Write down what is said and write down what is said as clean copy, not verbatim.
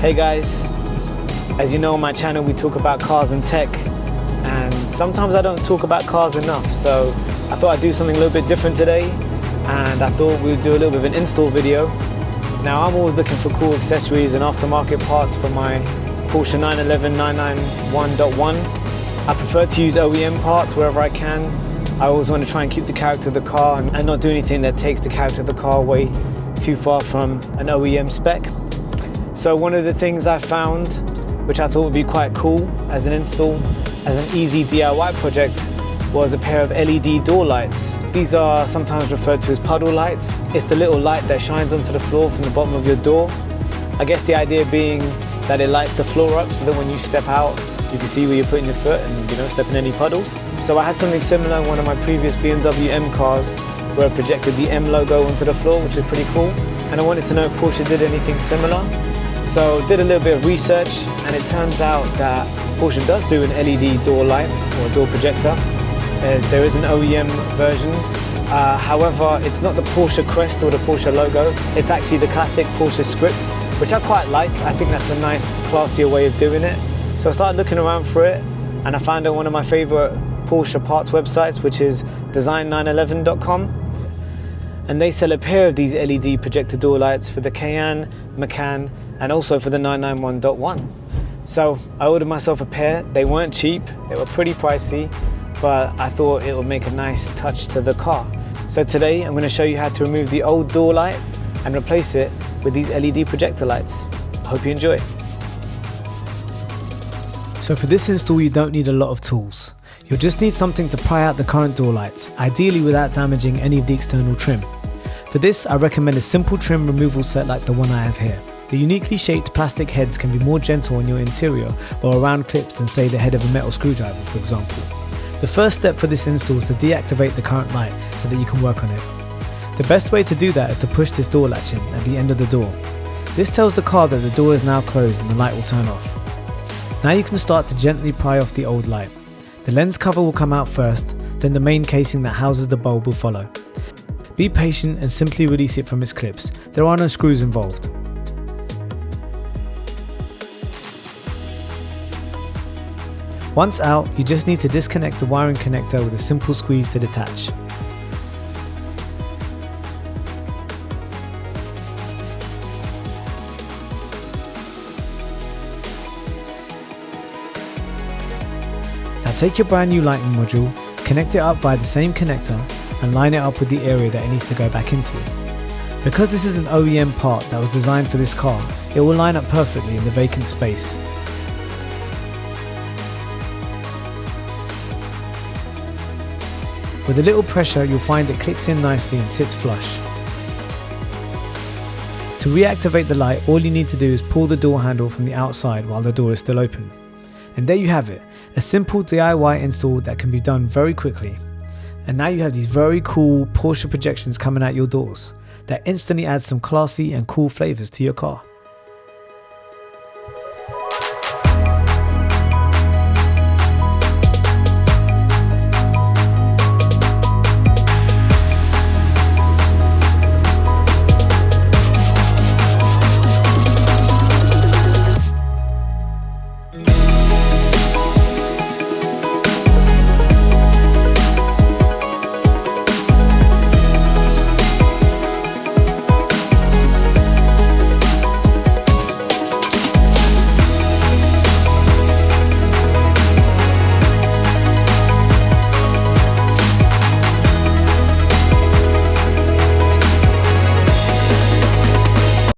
Hey guys, as you know on my channel we talk about cars and tech, and sometimes I don't talk about cars enough, so I thought I'd do something a little bit different today, and I thought we'd do a little bit of an install video. Now I'm always looking for cool accessories and aftermarket parts for my Porsche 911 991.1. I prefer to use OEM parts wherever I can. I always want to try and keep the character of the car and not do anything that takes the character of the car away too far from an OEM spec. So one of the things I found, which I thought would be quite cool as an install, as an easy DIY project, was a pair of LED door lights. These are sometimes referred to as puddle lights. It's the little light that shines onto the floor from the bottom of your door. I guess the idea being that it lights the floor up so that when you step out, you can see where you're putting your foot and step in any puddles. So I had something similar in one of my previous BMW M cars where I projected the M logo onto the floor, which is pretty cool. And I wanted to know if Porsche did anything similar. So did a little bit of research, and it turns out that Porsche does do an LED door light or a door projector. There is an OEM version. However, it's not the Porsche crest or the Porsche logo. It's actually the classic Porsche script, which I quite like. I think that's a nice, classier way of doing it. So I started looking around for it, and I found it on one of my favorite Porsche parts websites, which is design911.com. And they sell a pair of these LED projector door lights for the Cayenne, Macan, and also for the 991.1. So I ordered myself a pair. They weren't cheap, they were pretty pricey, but I thought it would make a nice touch to the car. So today I'm going to show you how to remove the old door light and replace it with these LED projector lights. I hope you enjoy. So for this install you don't need a lot of tools. You'll just need something to pry out the current door lights, ideally without damaging any of the external trim. For this I recommend a simple trim removal set like the one I have here. The uniquely shaped plastic heads can be more gentle on your interior or around clips than say the head of a metal screwdriver, for example. The first step for this install is to deactivate the current light so that you can work on it. The best way to do that is to push this door latch in at the end of the door. This tells the car that the door is now closed and the light will turn off. Now you can start to gently pry off the old light. The lens cover will come out first, then the main casing that houses the bulb will follow. Be patient and simply release it from its clips. There are no screws involved. Once out, you just need to disconnect the wiring connector with a simple squeeze to detach. Now take your brand new lighting module, connect it up via the same connector and line it up with the area that it needs to go back into. Because this is an OEM part that was designed for this car, it will line up perfectly in the vacant space. With a little pressure you'll find it clicks in nicely and sits flush. To reactivate the light, all you need to do is pull the door handle from the outside while the door is still open. And there you have it, a simple DIY install that can be done very quickly. And now you have these very cool Porsche projections coming out your doors that instantly adds some classy and cool flavours to your car.